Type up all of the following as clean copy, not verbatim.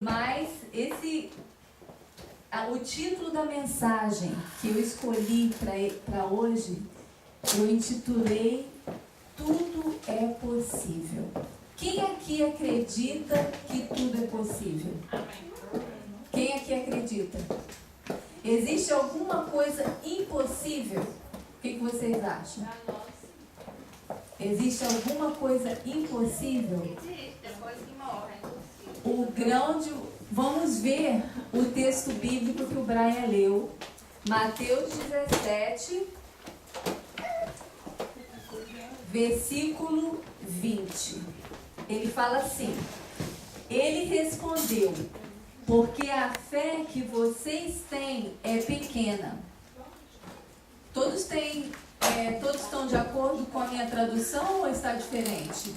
Mas o título da mensagem que eu escolhi para hoje, eu intitulei Tudo é Possível. Quem aqui acredita que tudo é possível? Quem aqui acredita? Existe alguma coisa impossível? O que vocês acham? Existe alguma coisa impossível? Existe, coisa que morre, é impossível. Vamos ver o texto bíblico que o Brian leu. Mateus 17, versículo 20. Ele fala assim: ele respondeu, porque a fé que vocês têm é pequena. Todos estão de acordo com a minha tradução ou está diferente?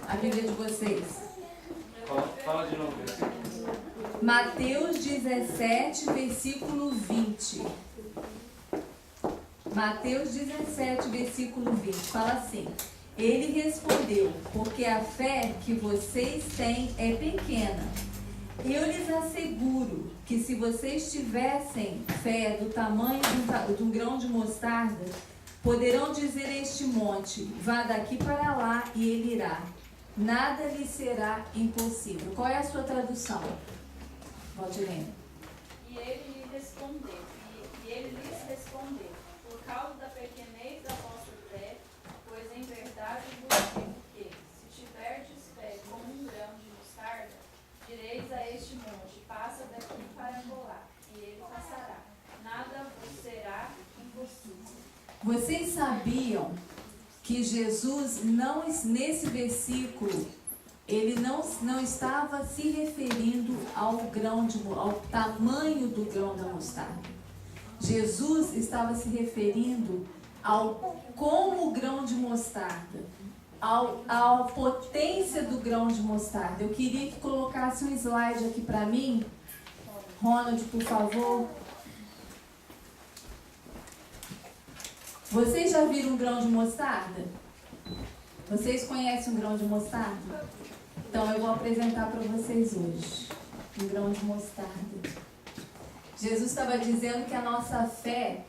A Bíblia de vocês? Fala de novo. Mateus 17, versículo 20. Mateus 17, versículo 20. Fala assim: ele respondeu, porque a fé que vocês têm é pequena. Eu lhes asseguro que se vocês tivessem fé do tamanho de um grão de mostarda, poderão dizer a este monte: vá daqui para lá, e ele irá. Nada lhe será impossível. Qual é a sua tradução, Valdirene? E ele lhes respondeu, por causa da pequenez da vossa fé, pois em verdade vos digo que, se tiverdes fé como um grão de mostarda, direis a este monte: passa daqui para colar, e ele passará. Nada vos será impossível. Vocês sabiam que Jesus, nesse versículo, ele não estava se referindo ao tamanho do grão da mostarda. Jesus estava se referindo como o grão de mostarda, à potência do grão de mostarda. Eu queria que colocasse um slide aqui para mim. Ronald, por favor. Vocês já viram um grão de mostarda? Vocês conhecem um grão de mostarda? Então eu vou apresentar para vocês hoje um grão de mostarda. Jesus estava dizendo que a nossa fé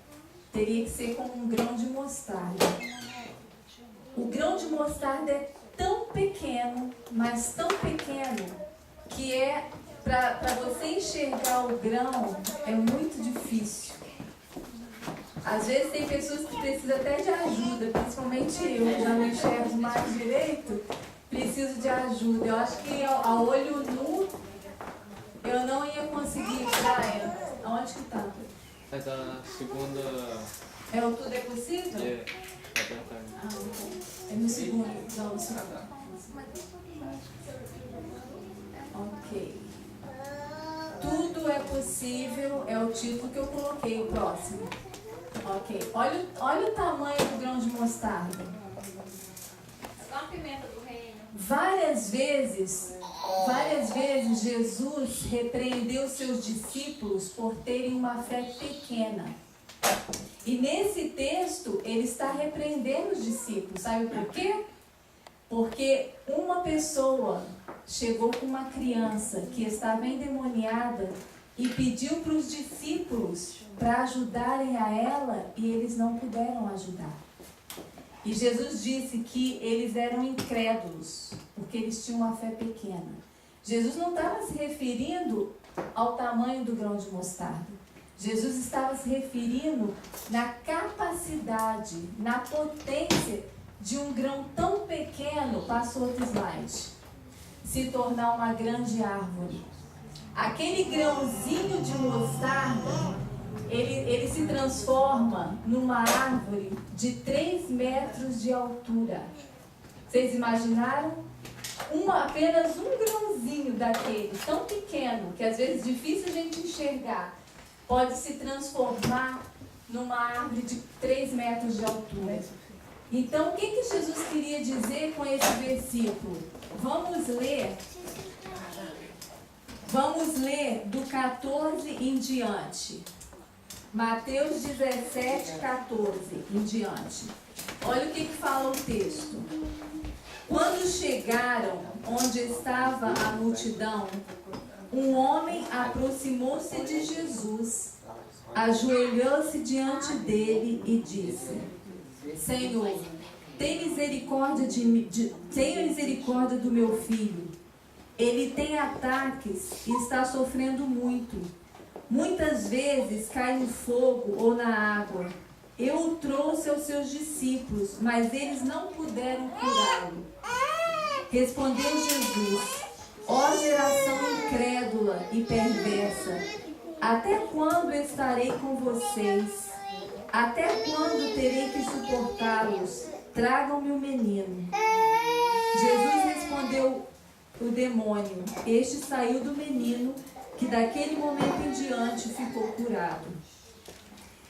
teria que ser como um grão de mostarda. O grão de mostarda é tão pequeno, mas tão pequeno, que para você enxergar o grão é muito difícil. Às vezes tem pessoas que precisam até de ajuda, principalmente eu, já não enxergo mais direito, preciso de ajuda. Eu acho que a olho nu eu não ia conseguir. Brian, aonde que tá? É da segunda. É o Tudo é Possível? É no segundo. Não, no segundo. Ok. Tudo é Possível é o título que eu coloquei, o próximo. Ok, olha o tamanho do grão de mostarda. Só a pimenta do reino. Várias vezes Jesus repreendeu seus discípulos por terem uma fé pequena. E nesse texto ele está repreendendo os discípulos. Sabe por quê? Porque uma pessoa chegou com uma criança que estava endemoniada e pediu para os discípulos para ajudarem a ela, e eles não puderam ajudar. E Jesus disse que eles eram incrédulos, porque eles tinham uma fé pequena. Jesus não estava se referindo ao tamanho do grão de mostarda. Jesus estava se referindo na capacidade, na potência de um grão tão pequeno, passa outro slide, se tornar uma grande árvore. Aquele grãozinho de mostarda, ele se transforma numa árvore de 3 metros de altura. Vocês imaginaram? Apenas um grãozinho daquele, tão pequeno, que às vezes é difícil a gente enxergar, pode se transformar numa árvore de 3 metros de altura. Então, o que Jesus queria dizer com esse versículo? Vamos ler do 14 em diante. Mateus 17, 14 em diante. Olha o que fala o texto. Quando chegaram onde estava a multidão, um homem aproximou-se de Jesus, ajoelhou-se diante dele e disse: Senhor, tenha misericórdia do meu filho. Ele tem ataques e está sofrendo muito. Muitas vezes cai no fogo ou na água. Eu o trouxe aos seus discípulos, mas eles não puderam curá-lo. Respondeu Jesus: Ó geração incrédula e perversa, até quando estarei com vocês? Até quando terei que suportá-los? Tragam-me o menino. Jesus respondeu o demônio. Este saiu do menino, que daquele momento em diante ficou curado.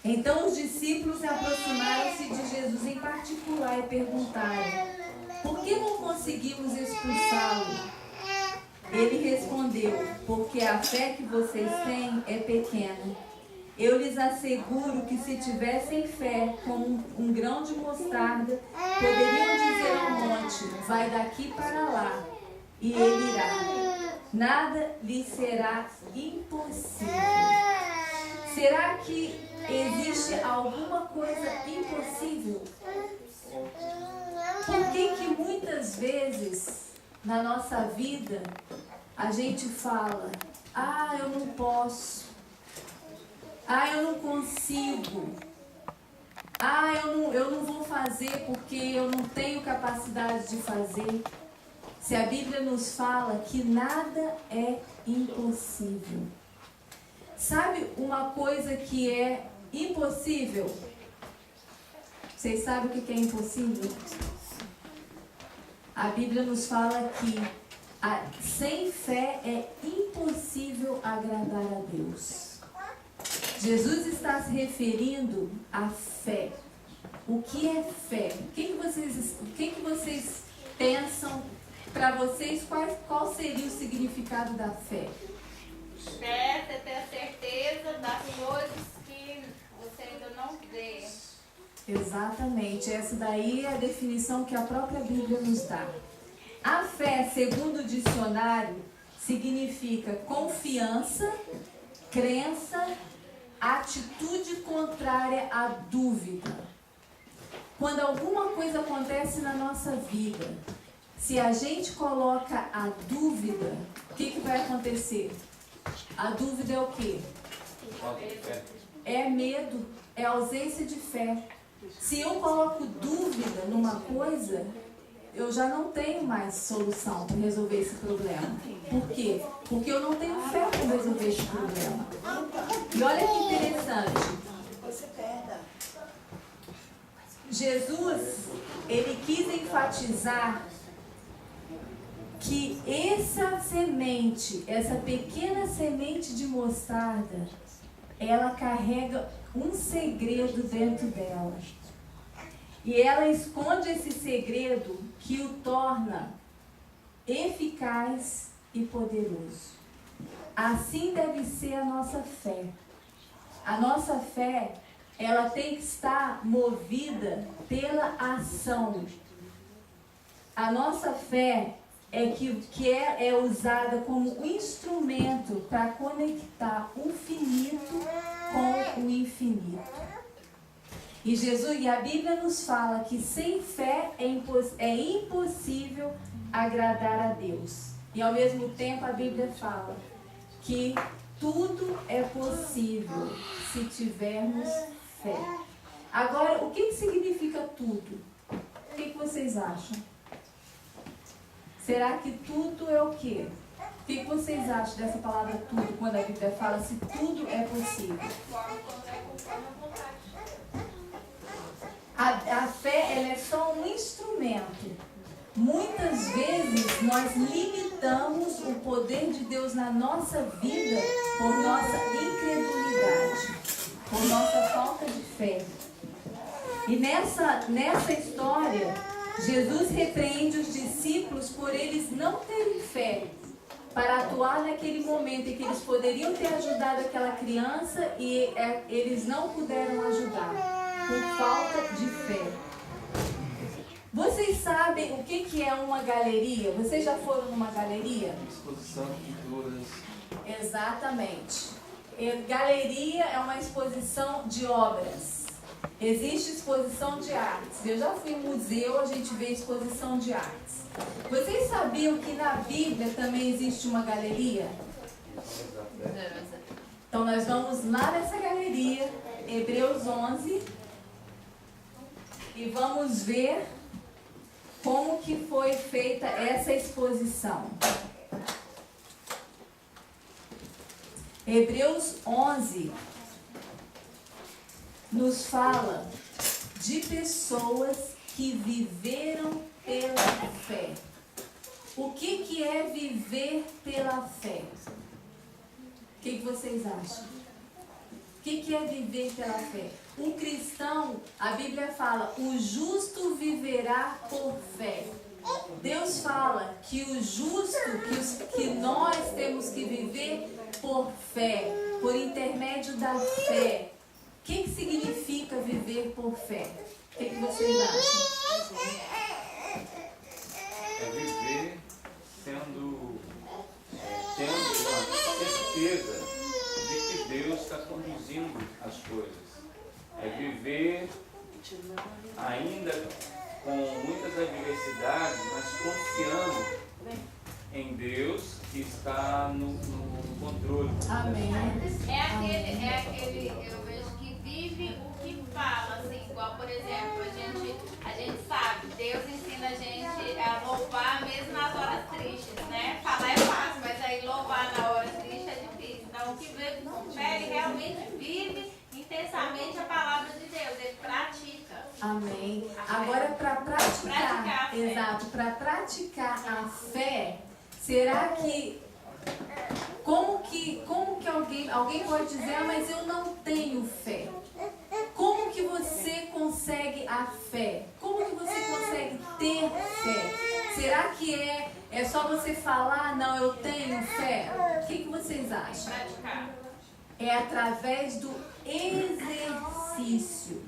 Então os discípulos aproximaram-se de Jesus em particular e perguntaram: Por que não conseguimos expulsá-lo? Ele respondeu: Porque a fé que vocês têm é pequena. Eu lhes asseguro que se tivessem fé como um grão de mostarda, poderiam dizer ao monte: vai daqui para lá, e ele irá. Nada lhe será impossível. Será que existe alguma coisa impossível? Por que muitas vezes na nossa vida a gente fala: ah, eu não posso, ah, eu não consigo, ah, eu não vou fazer porque eu não tenho capacidade de fazer? Se a Bíblia nos fala que nada é impossível. Sabe uma coisa que é impossível? Vocês sabem o que é impossível? A Bíblia nos fala que sem fé é impossível agradar a Deus. Jesus está se referindo à fé. O que é fé? O que vocês pensam? Para vocês, qual seria o significado da fé? Fé é ter a certeza das coisas que você ainda não vê. Exatamente, essa daí é a definição que a própria Bíblia nos dá. A fé, segundo o dicionário, significa confiança, crença, atitude contrária à dúvida. Quando alguma coisa acontece na nossa vida, se a gente coloca a dúvida, o que vai acontecer? A dúvida é o quê? É medo, é ausência de fé. Se eu coloco dúvida numa coisa, eu já não tenho mais solução para resolver esse problema. Por quê? Porque eu não tenho fé para resolver esse problema. E olha que interessante. Jesus, ele quis enfatizar que essa semente, essa pequena semente de mostarda, ela carrega um segredo dentro dela. E ela esconde esse segredo que o torna eficaz e poderoso. Assim deve ser a nossa fé. A nossa fé, ela tem que estar movida pela ação. A nossa fé é usada como um instrumento para conectar o finito com o infinito. E a Bíblia nos fala que sem fé é impossível agradar a Deus. E ao mesmo tempo a Bíblia fala que tudo é possível se tivermos fé. Agora, o que significa tudo? O que vocês acham? Será que tudo é o quê? O que vocês acham dessa palavra tudo, quando a Bíblia fala se tudo é possível? A fé, ela é só um instrumento. Muitas vezes nós limitamos o poder de Deus na nossa vida por nossa incredulidade, por nossa falta de fé. E nessa história, Jesus repreende os discípulos por eles não terem fé para atuar naquele momento em que eles poderiam ter ajudado aquela criança e eles não puderam ajudar por falta de fé. Vocês sabem o que é uma galeria? Vocês já foram numa galeria? Exposição de pinturas. Exatamente. Galeria é uma exposição de obras. Existe exposição de artes. Eu já fui em museu, a gente vê exposição de artes. Vocês sabiam que na Bíblia também existe uma galeria? Então nós vamos lá nessa galeria, Hebreus 11, e vamos ver como que foi feita essa exposição. Hebreus 11 nos fala de pessoas que viveram pela fé. O que é viver pela fé? O que vocês acham? O que é viver pela fé? Um cristão, a Bíblia fala, o justo viverá por fé. Deus fala que o justo, que nós temos que viver por fé, por intermédio da fé. O que significa viver por fé? O que vocês acham? É viver tendo a certeza de que Deus está conduzindo as coisas. É viver ainda com muitas adversidades, mas confiando em Deus que está no controle. Amém. É aquele, eu vejo que vive o que fala, assim, igual, por exemplo, a gente sabe, Deus ensina a gente a louvar mesmo nas horas tristes, né? Falar é fácil, mas aí louvar na hora triste é difícil. Então, o que vive com fé, ele realmente vive intensamente a palavra de Deus, ele pratica. Amém. Agora, para praticar, a fé. exato, para praticar a fé, será que como que alguém pode dizer, ah, mas eu não tenho fé? Como que você consegue a fé? Como que você consegue ter fé? Será que é só você falar, não, eu tenho fé? O que vocês acham? Praticar. É através do exercício.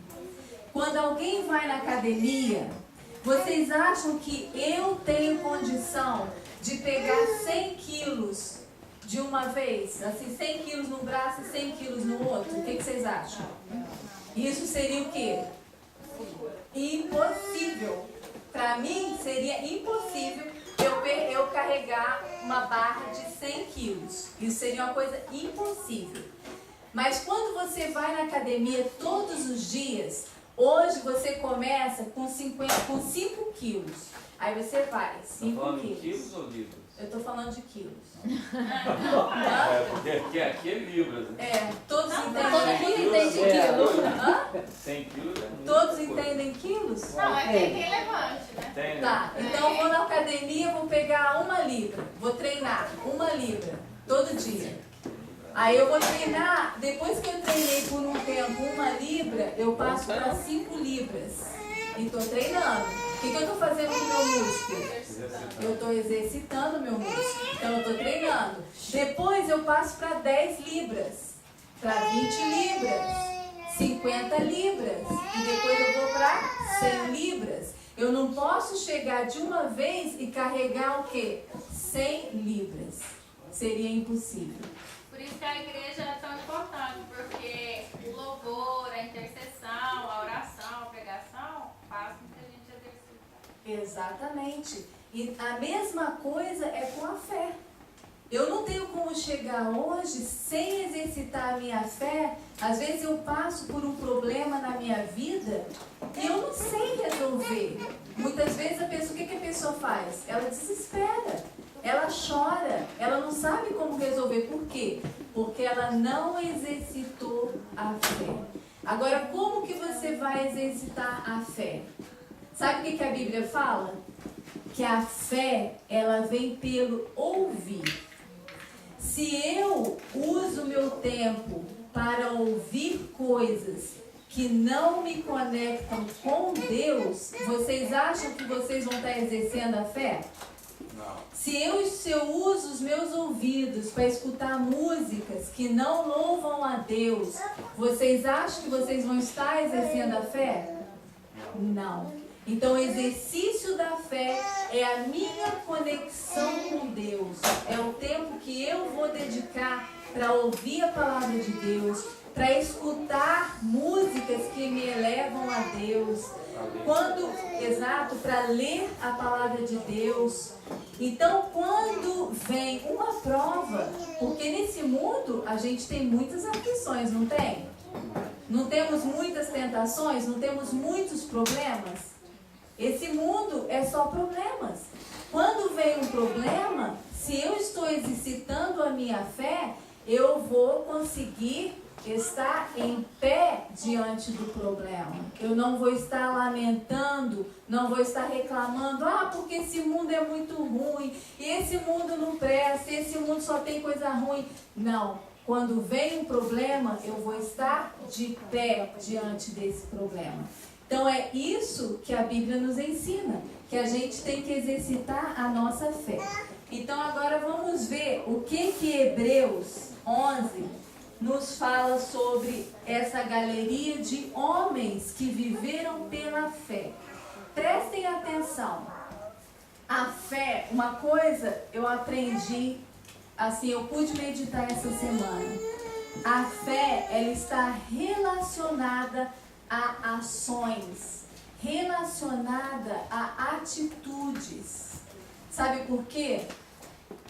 Quando alguém vai na academia, vocês acham que eu tenho condição de pegar 100 quilos de uma vez? Assim, 100 quilos num braço e 100 quilos no outro? O que vocês acham? Isso seria o quê? Impossível. Para mim, seria impossível eu carregar uma barra de 100 quilos. Isso seria uma coisa impossível. Mas quando você vai na academia todos os dias, hoje você começa com 5 quilos. Aí você vai, 5 quilos. Quilos ou libras? Eu estou falando de quilos. Porque aqui é libras. É, todos entendem todo mundo quilos? entende quilos. Hã? 100 quilos é muito. Todos entendem quilos? Não, mas tem quem levante, né? Tem, né? Tá, então eu vou na academia, vou pegar 1 libra, vou treinar 1 libra todo dia. Aí eu vou treinar, depois que eu treinei por um tempo 1 libra, eu passo para 5 libras. E estou treinando. O que eu estou fazendo com o meu músculo? Eu estou exercitando o meu músculo. Então eu estou treinando. Depois eu passo para 10 libras, para 20 libras, 50 libras. E depois eu vou para 100 libras. Eu não posso chegar de uma vez e carregar o quê? 100 libras. Seria impossível. Por isso que a igreja é tão importante, porque o louvor, a intercessão, a oração, a pregação, faz com que a gente exercite. Exatamente. E a mesma coisa é com a fé. Eu não tenho como chegar hoje sem exercitar a minha fé. Às vezes eu passo por um problema na minha vida e eu não sei resolver. Muitas vezes o que a pessoa faz? Ela desespera, ela chora, ela não sabe como resolver. Por quê? Porque ela não exercitou a fé. Agora, como que você vai exercitar a fé? Sabe o que a Bíblia fala? Que a fé, ela vem pelo ouvir. Se eu uso meu tempo para ouvir coisas que não me conectam com Deus, vocês acham que vocês vão estar exercendo a fé? Não. Se eu uso os meus ouvidos para escutar músicas que não louvam a Deus, vocês acham que vocês vão estar exercendo a fé? Não. Então, o exercício da fé é a minha conexão com Deus. É o tempo que eu vou dedicar para ouvir a palavra de Deus, para escutar músicas que me elevam a Deus. Para ler a palavra de Deus. Então, quando vem uma prova, porque nesse mundo a gente tem muitas aflições, não tem? Não temos muitas tentações, não temos muitos problemas. Esse mundo é só problemas. Quando vem um problema, se eu estou exercitando a minha fé, eu vou conseguir estar em pé diante do problema. Eu não vou estar lamentando, não vou estar reclamando, porque esse mundo é muito ruim, e esse mundo não presta, esse mundo só tem coisa ruim. Não. Quando vem um problema, eu vou estar de pé diante desse problema. Então é isso que a Bíblia nos ensina, que a gente tem que exercitar a nossa fé. Então agora vamos ver o que Hebreus 11 nos fala sobre essa galeria de homens que viveram pela fé. Prestem atenção. A fé, uma coisa eu aprendi, assim, eu pude meditar essa semana. A fé, ela está relacionada a ações, relacionada a atitudes. Sabe por quê?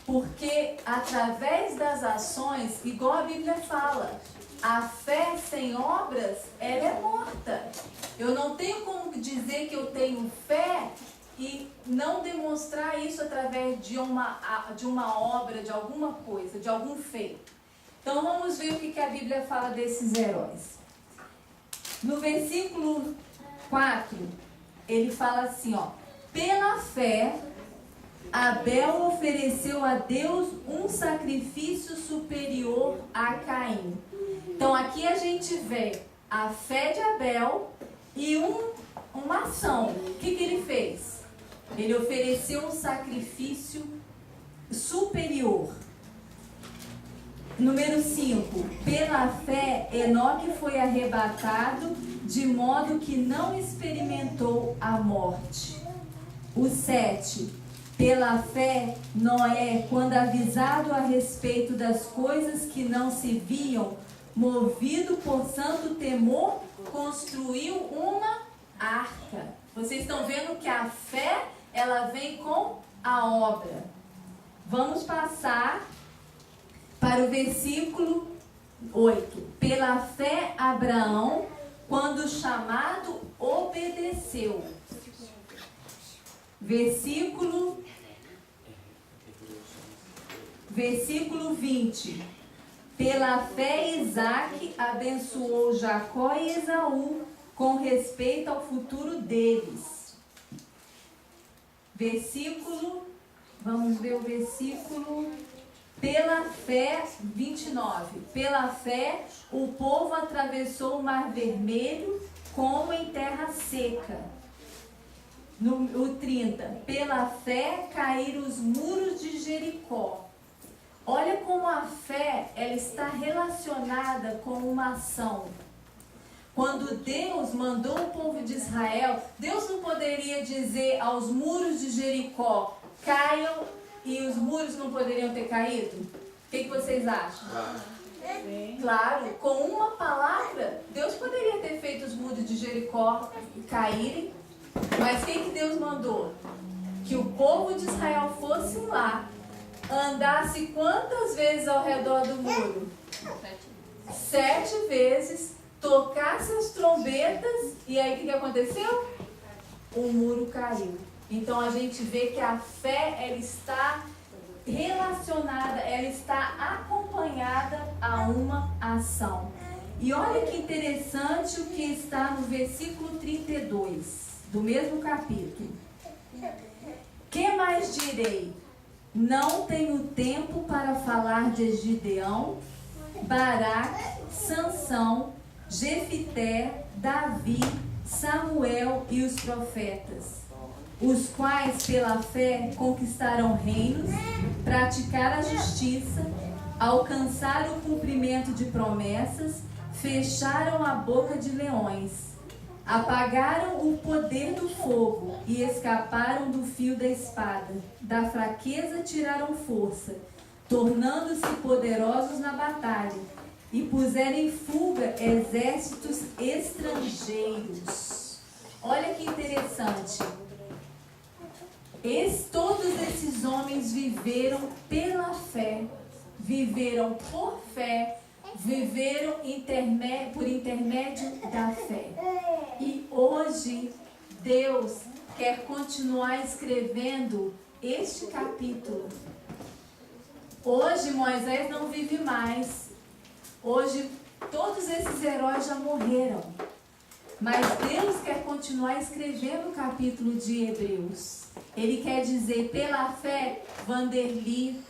Porque através das ações, igual a Bíblia fala, a fé sem obras, ela é morta. Eu não tenho como dizer que eu tenho fé e não demonstrar isso através de uma obra, de alguma coisa, de algum feito. Então vamos ver o que a Bíblia fala desses heróis. No versículo 4, ele fala assim, pela fé, Abel ofereceu a Deus um sacrifício superior a Caim. Então aqui a gente vê a fé de Abel e uma ação. O que ele fez? Ele ofereceu um sacrifício superior. Número 5. Pela fé, Enoque foi arrebatado de modo que não experimentou a morte. O 7. Pela fé, Noé, quando avisado a respeito das coisas que não se viam, movido por santo temor, construiu uma arca. Vocês estão vendo que a fé, ela vem com a obra. Vamos passar para o versículo 8. Pela fé, Abraão, quando chamado, obedeceu. Versículo 20. Pela fé, Isaque abençoou Jacó e Esaú com respeito ao futuro deles. Vamos ver o versículo. Pela fé, 29. Pela fé, o povo atravessou o Mar Vermelho como em terra seca. O 30. Pela fé, caíram os muros de Jericó. Olha como a fé, ela está relacionada com uma ação. Quando Deus mandou o povo de Israel, Deus não poderia dizer aos muros de Jericó, caiam, e os muros não poderiam ter caído? O que vocês acham? Claro, com uma palavra, Deus poderia ter feito os muros de Jericó caírem, mas o que Deus mandou? Que o povo de Israel fosse lá, andasse quantas vezes ao redor do muro? 7 vezes, tocasse as trombetas, e aí o que aconteceu? O muro caiu. Então a gente vê que a fé, ela está relacionada, ela está acompanhada a uma ação. E olha que interessante o que está no versículo 32, do mesmo capítulo. Que mais direi? Não tenho tempo para falar de Gideão, Baraque, Sansão, Jefité, Davi, Samuel e os profetas, os quais pela fé conquistaram reinos, praticaram a justiça, alcançaram o cumprimento de promessas, fecharam a boca de leões, Apagaram o poder do fogo e escaparam do fio da espada. Da fraqueza tiraram força, tornando-se poderosos na batalha, e puseram em fuga exércitos estrangeiros. Olha que interessante. Todos esses homens viveram pela fé, viveram por fé, viveram por intermédio da fé. E hoje Deus quer continuar escrevendo este capítulo. Hoje Moisés não vive mais. Hoje todos esses heróis já morreram. Mas Deus quer continuar escrevendo o capítulo de Hebreus. Ele quer dizer, pela fé, Vanderly,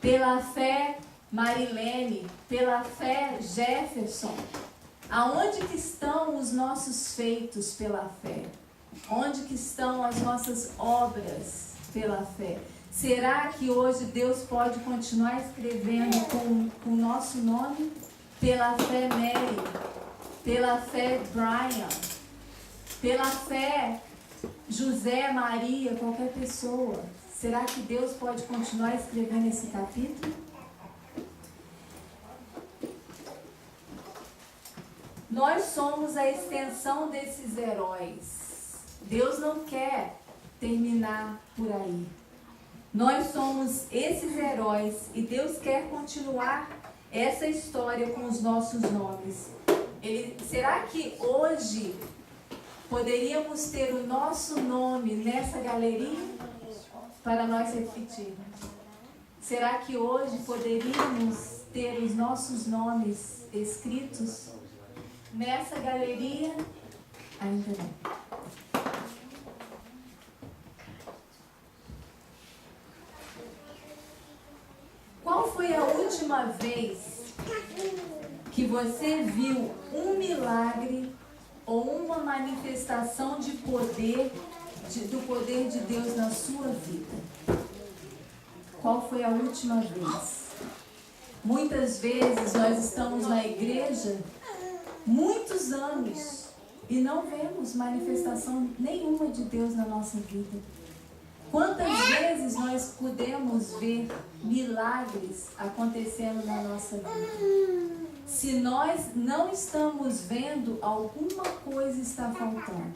pela fé, Marilene, pela fé, Jefferson. Aonde que estão os nossos feitos pela fé? Onde que estão as nossas obras pela fé? Será que hoje Deus pode continuar escrevendo com o nosso nome? Pela fé, Mary, pela fé, Brian, pela fé, José, Maria, qualquer pessoa. Será que Deus pode continuar escrevendo esse capítulo? Nós somos a extensão desses heróis. Deus não quer terminar por aí. Nós somos esses heróis e Deus quer continuar essa história com os nossos nomes. Será que hoje poderíamos ter o nosso nome nessa galeria para nós refletirmos? Será que hoje poderíamos ter os nossos nomes escritos nessa galeria? Ainda não. Qual foi a última vez que você viu um milagre ou uma manifestação de poder, do poder de Deus na sua vida? Qual foi a última vez? Muitas vezes nós estamos na igreja muitos anos e não vemos manifestação nenhuma de Deus na nossa vida. Quantas vezes nós podemos ver milagres acontecendo na nossa vida? Se nós não estamos vendo, alguma coisa está faltando.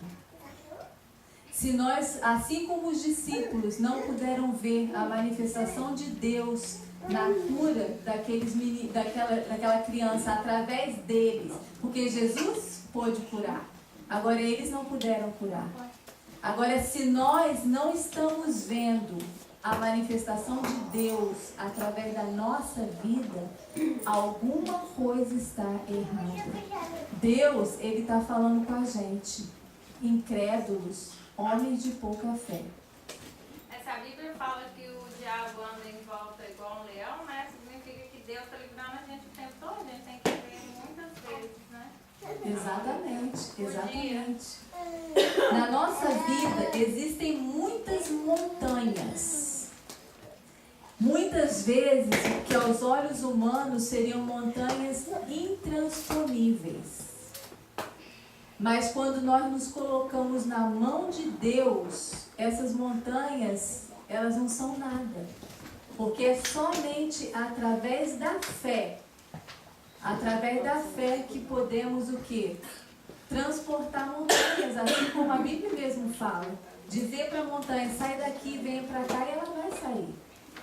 Se nós, assim como os discípulos, não puderam ver a manifestação de Deus na cura daquela criança através deles, porque Jesus pôde curar, agora eles não puderam curar. Agora, se nós não estamos vendo a manifestação de Deus através da nossa vida, alguma coisa está errada. Deus, Ele está falando com a gente, incrédulos, homens de pouca fé. Essa Bíblia fala que o diabo anda em volta igual um leão, né? Significa que Deus está livrando a gente o tempo todo, a gente tem que ver muitas vezes, né? Exatamente. Na nossa vida existem muitas montanhas. Muitas vezes, que aos olhos humanos seriam montanhas intransponíveis. Mas quando nós nos colocamos na mão de Deus, essas montanhas, elas não são nada. Porque é somente através da fé que podemos o quê? Transportar montanhas, assim como a Bíblia mesmo fala. Dizer para a montanha, sai daqui, venha para cá, e ela vai sair.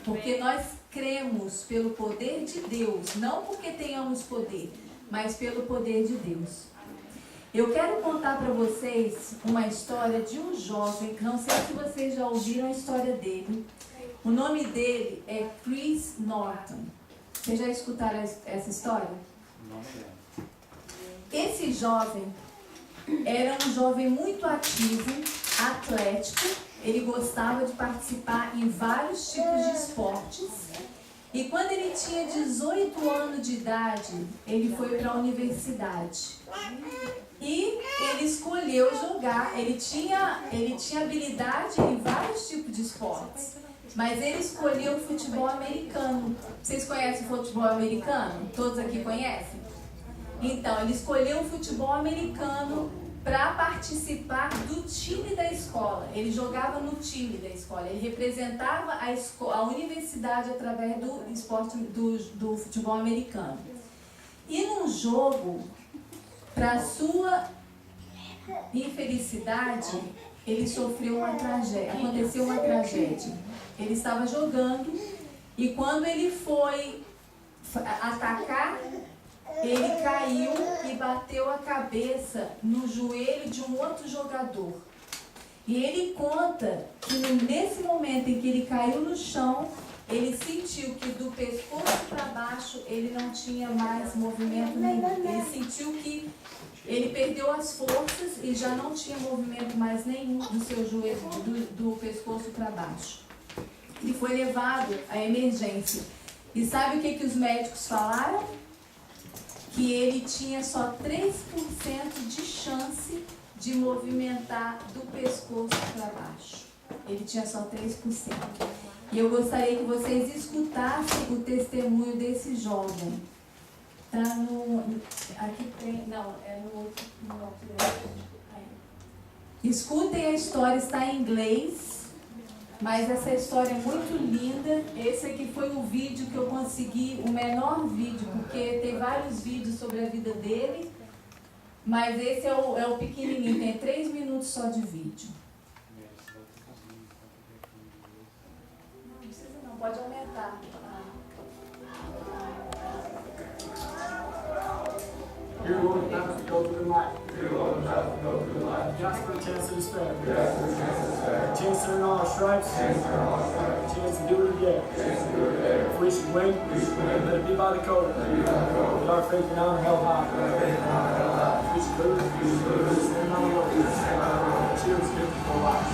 Porque nós cremos pelo poder de Deus, não porque tenhamos poder, mas pelo poder de Deus. Eu quero contar para vocês uma história de um jovem, que não sei se vocês já ouviram a história dele. O nome dele é Chris Norton. Vocês já escutaram essa história? Não sei. Esse jovem era um jovem muito ativo, atlético. Ele gostava de participar em vários tipos de esportes. E quando ele tinha 18 anos de idade, ele foi para a universidade. E ele escolheu jogar. Ele tinha habilidade em vários tipos de esportes. Mas ele escolheu o futebol americano. Vocês conhecem o futebol americano? Todos aqui conhecem? Então, ele escolheu o futebol americano para participar do time da escola. Ele jogava no time da escola, ele representava a universidade através do esporte do futebol americano. E num jogo, para sua infelicidade, ele sofreu uma tragédia, aconteceu uma tragédia. Ele estava jogando e quando ele foi atacar, ele caiu e bateu a cabeça no joelho de um outro jogador. E ele conta que nesse momento em que ele caiu no chão, ele sentiu que do pescoço para baixo ele não tinha mais movimento nenhum. Ele sentiu que ele perdeu as forças e já não tinha movimento mais nenhum do seu joelho, do pescoço para baixo. Ele foi levado à emergência. E sabe o que os médicos falaram? Que ele tinha só 3% de chance de movimentar do pescoço para baixo. Ele tinha só 3%. E eu gostaria que vocês escutassem o testemunho desse jovem. Tá no... Aqui tem... Não, é no outro... Aí. Escutem a história, está em inglês. Mas essa história é muito linda. Esse aqui foi o vídeo que eu consegui, o menor vídeo, porque tem vários vídeos sobre a vida dele. Mas esse é o pequenininho, tem 3 minutos só de vídeo. Não precisa não, pode aumentar. You're going to have to go through life. Just for a chance to respect. A chance to earn all our stripes. A chance to do it again. If we should win, let it be by the code. With our faith and honor held high. If we should lose, stand on the road. Cheers, good for life.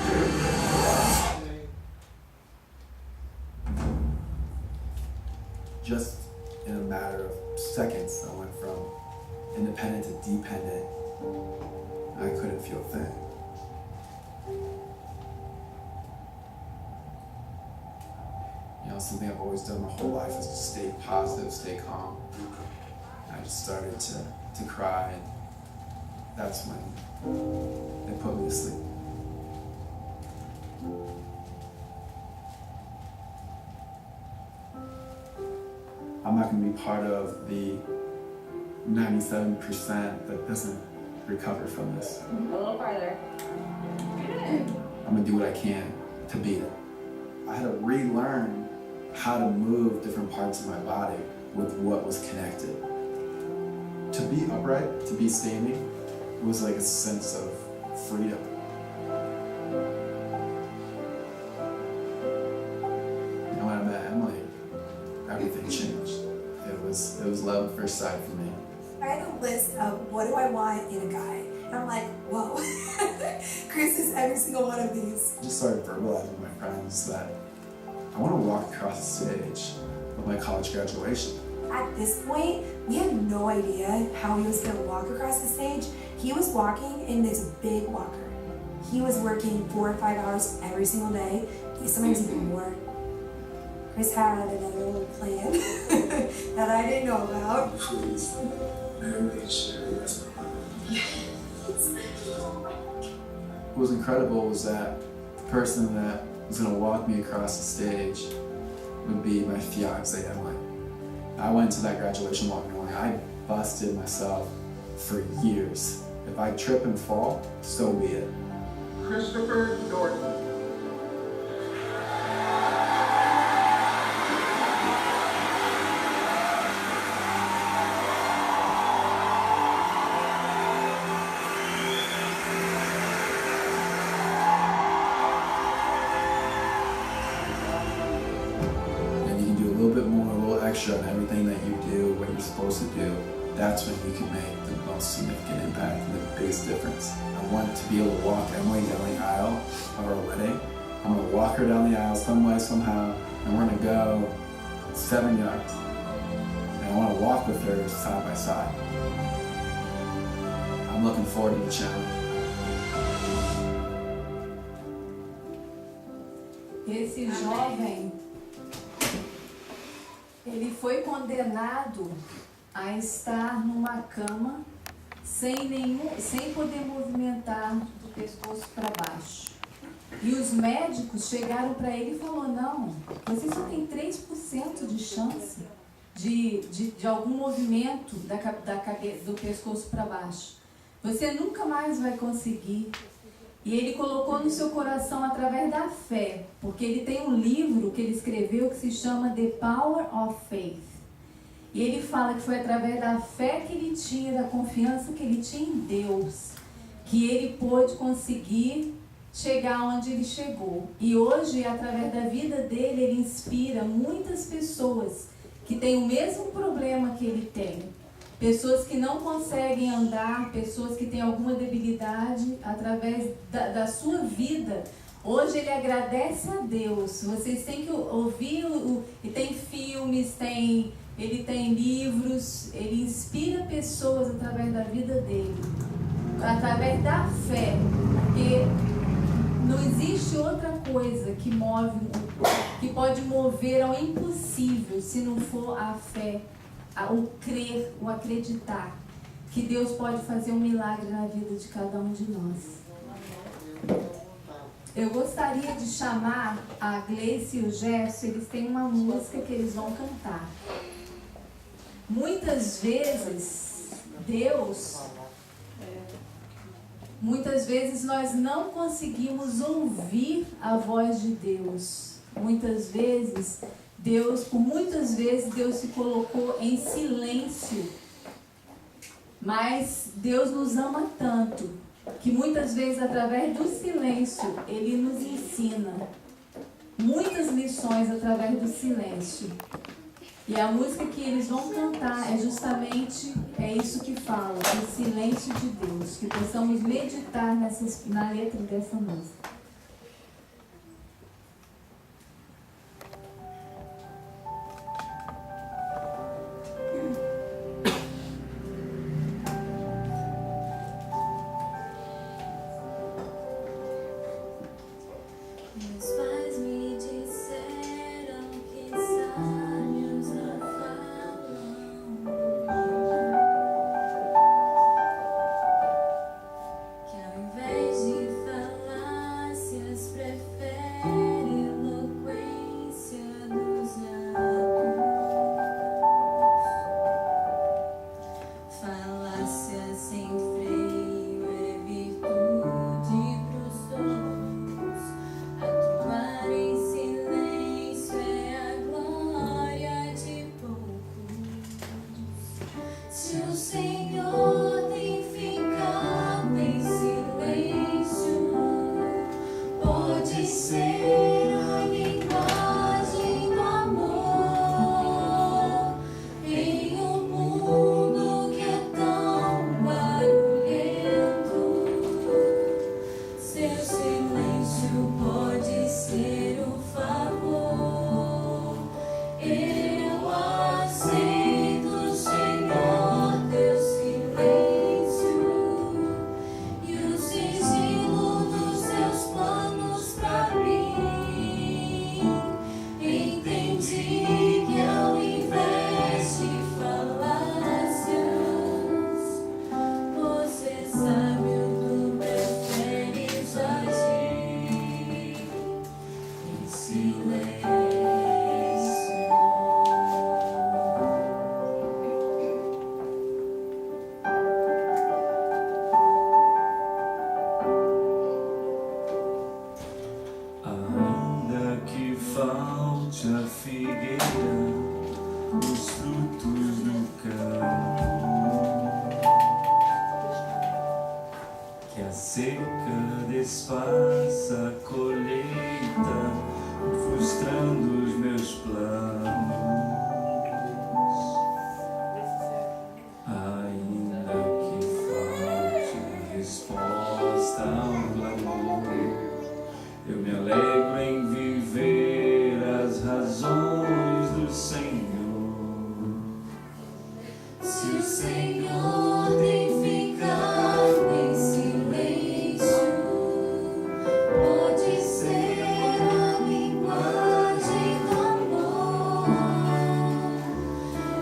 Just in a matter of seconds, I went from independent to dependent. I couldn't feel a thing. You know, something I've always done my whole life is to stay positive, stay calm. I just started to cry, and that's when they put me to sleep. I'm not going to be part of the 97% that doesn't recover from this. A little farther. I'm going to do what I can to beat it. I had to relearn how to move different parts of my body with what was connected. To be upright, to be standing, was like a sense of freedom. You know, when I met Emily, everything changed. It was love at first sight for me. I had a list of what do I want in a guy. And I'm like, whoa, Chris is every single one of these. I just started verbalizing with my friends that I want to walk across the stage with my college graduation. At this point, we had no idea how he was gonna walk across the stage. He was walking in this big walker. He was working 4 or 5 hours every single day, sometimes even more. Chris had another little plan that I didn't know about. Please, marry share the rest of my life. What was incredible was that the person that was going to walk me across the stage would be my fiance, Emily. I went to that graduation walk knowing I busted myself for years. If I trip and fall, so be it. Christopher Norton. Extra on everything that you do, what you're supposed to do, that's when you can make the most significant impact and the biggest difference. I want to be able to walk Emily down the aisle of our wedding. I'm going to walk her down the aisle some way, somehow, and we're going to go 7 yards. And I want to walk with her side by side. I'm looking forward to the challenge. Esse jovem, ele foi condenado a estar numa cama sem poder movimentar do pescoço para baixo. E os médicos chegaram para ele e falaram, não, você só tem 3% de chance de algum movimento da cabeça, do pescoço para baixo. Você nunca mais vai conseguir. E ele colocou no seu coração através da fé, porque ele tem um livro que ele escreveu que se chama The Power of Faith. E ele fala que foi através da fé que ele tinha, da confiança que ele tinha em Deus, que ele pôde conseguir chegar onde ele chegou. E hoje, através da vida dele, ele inspira muitas pessoas que têm o mesmo problema que ele tem. Pessoas que não conseguem andar, pessoas que têm alguma debilidade, através da sua vida. Hoje ele agradece a Deus. Vocês têm que ouvir, e tem filmes, ele tem livros, ele inspira pessoas através da vida dele, através da fé, porque não existe outra coisa que pode mover ao impossível se não for a fé, o crer, o acreditar que Deus pode fazer um milagre na vida de cada um de nós. Eu gostaria de chamar a Gleice e o Gerson, eles têm uma música que eles vão cantar. Muitas vezes nós não conseguimos ouvir a voz de Deus. Muitas vezes Deus se colocou em silêncio. Mas Deus nos ama tanto que muitas vezes através do silêncio Ele nos ensina muitas lições através do silêncio. E a música que eles vão cantar é justamente isso que fala, o silêncio de Deus, que possamos meditar na letra dessa música.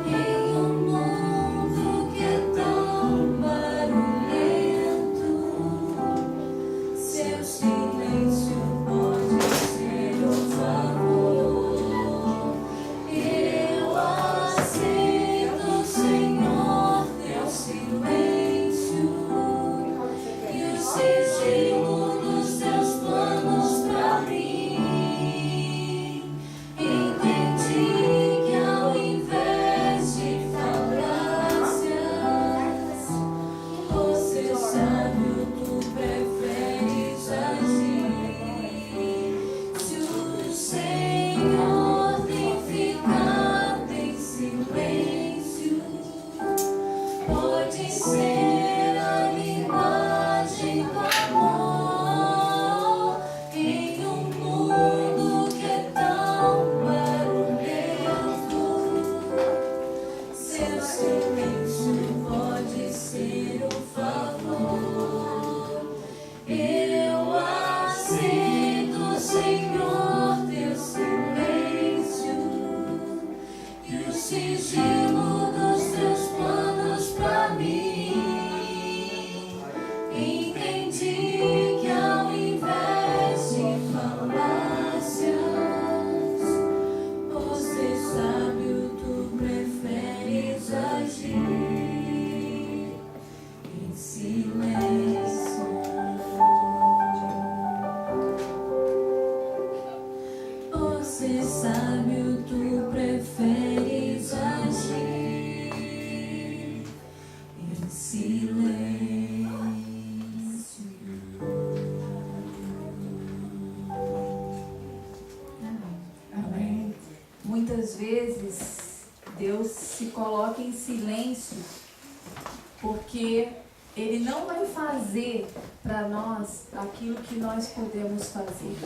Em um mundo que é tão barulhento, ser a imagem do amor em um mundo que é tão barulhento. Seu silêncio pode ser um favor. Eu aceito, Senhor, teu silêncio e o sigilo dos teus planos pra mim. Entendi que ao invés de falácias, por ser sábio, tu preferes agir em silêncio. Por ser sábio, tu preferes agir em silêncio. Amém. Muitas vezes Deus se coloca em silêncio porque Ele não vai fazer para nós aquilo que nós podemos fazer.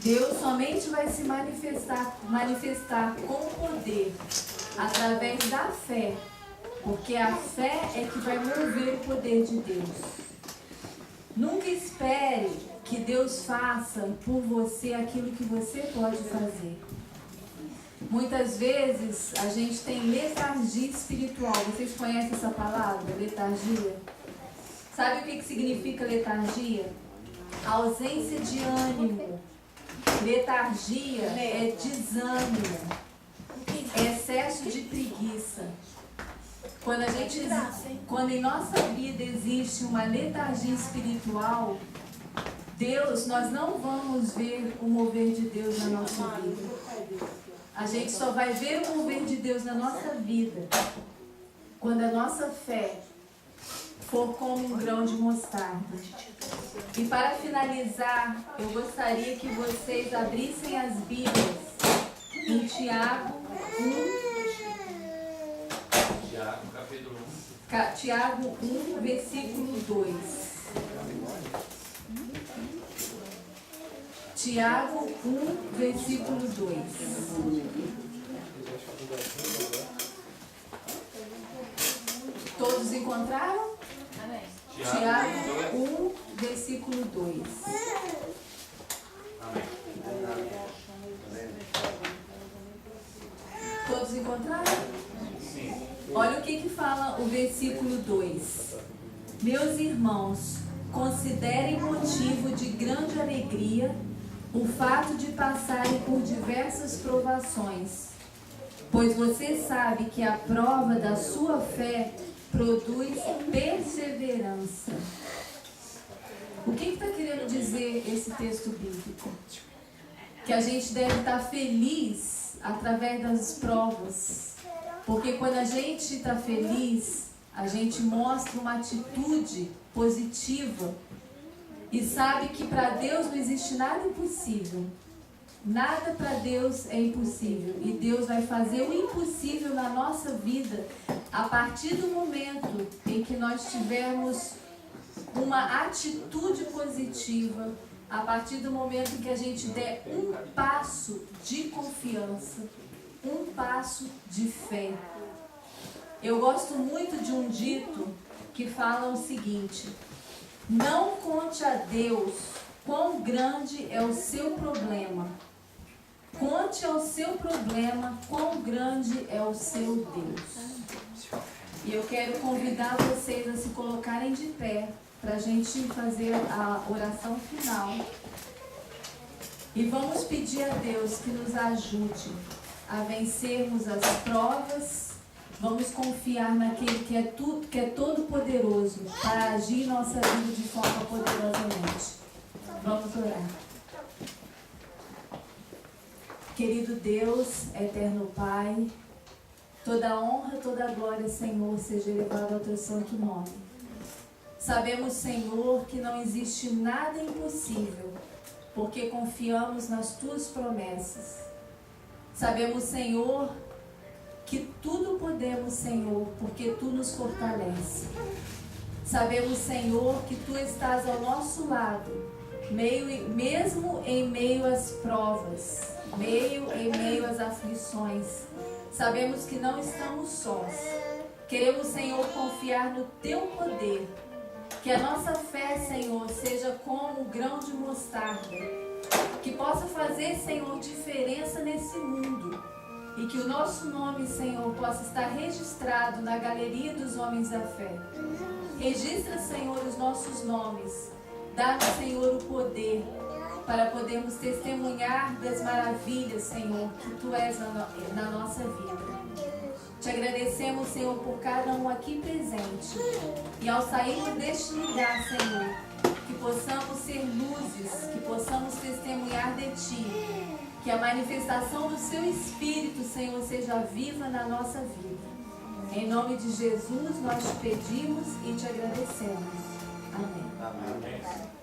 Deus somente vai se manifestar com poder através da fé, porque a fé é que vai mover o poder de Deus. Nunca espere que Deus faça por você aquilo que você pode fazer. Muitas vezes a gente tem letargia espiritual. Vocês conhecem essa palavra, letargia? Sabe o que significa letargia? Ausência de ânimo. Letargia é desânimo, é excesso de preguiça. Quando em nossa vida existe uma letargia espiritual, nós não vamos ver o mover de Deus na nossa vida. A gente só vai ver o mover de Deus na nossa vida quando a nossa fé for como um grão de mostarda. E para finalizar, eu gostaria que vocês abrissem as Bíblias em Tiago 1. Tiago, capítulo 1. Tiago 1, versículo 2. Tiago 1, versículo 2. Todos encontraram? Amém. Tiago 1, versículo 2. Amém. Todos encontraram? Sim. Olha o que fala o versículo 2. Meus irmãos, considerem motivo de grande alegria o fato de passarem por diversas provações, pois você sabe que a prova da sua fé produz perseverança. O que está querendo dizer esse texto bíblico? Que a gente deve estar feliz através das provas, porque quando a gente está feliz, a gente mostra uma atitude positiva e sabe que para Deus não existe nada impossível. Nada para Deus é impossível. E Deus vai fazer o impossível na nossa vida a partir do momento em que nós tivermos uma atitude positiva, a partir do momento em que a gente der um passo de confiança, um passo de fé. Eu gosto muito de um dito que fala o seguinte: não conte a Deus quão grande é o seu problema. Conte ao seu problema quão grande é o seu Deus. E eu quero convidar vocês a se colocarem de pé para a gente fazer a oração final. E vamos pedir a Deus que nos ajude a vencermos as provas. Vamos confiar naquele que é todo poderoso para agir em nossa vida de forma poderosamente. Vamos orar. Querido Deus, eterno Pai, toda honra, toda glória, Senhor, seja elevada ao teu santo nome. Sabemos, Senhor, que não existe nada impossível, porque confiamos nas tuas promessas. Sabemos, Senhor, que tudo podemos, Senhor, porque Tu nos fortalece. Sabemos, Senhor, que Tu estás ao nosso lado, mesmo em meio às provas, em meio às aflições. Sabemos que não estamos sós. Queremos, Senhor, confiar no Teu poder. Que a nossa fé, Senhor, seja como um grão de mostarda, que possa fazer, Senhor, diferença nesse mundo. E que o nosso nome, Senhor, possa estar registrado na galeria dos homens da fé. Registra, Senhor, os nossos nomes. Dá-nos, Senhor, o poder para podermos testemunhar das maravilhas, Senhor, que Tu és na nossa vida. Te agradecemos, Senhor, por cada um aqui presente. E ao sairmos deste lugar, Senhor, que possamos ser luzes, que possamos testemunhar de Ti. Que a manifestação do Seu Espírito, Senhor, seja viva na nossa vida. Em nome de Jesus, nós te pedimos e te agradecemos. Amém. Amém.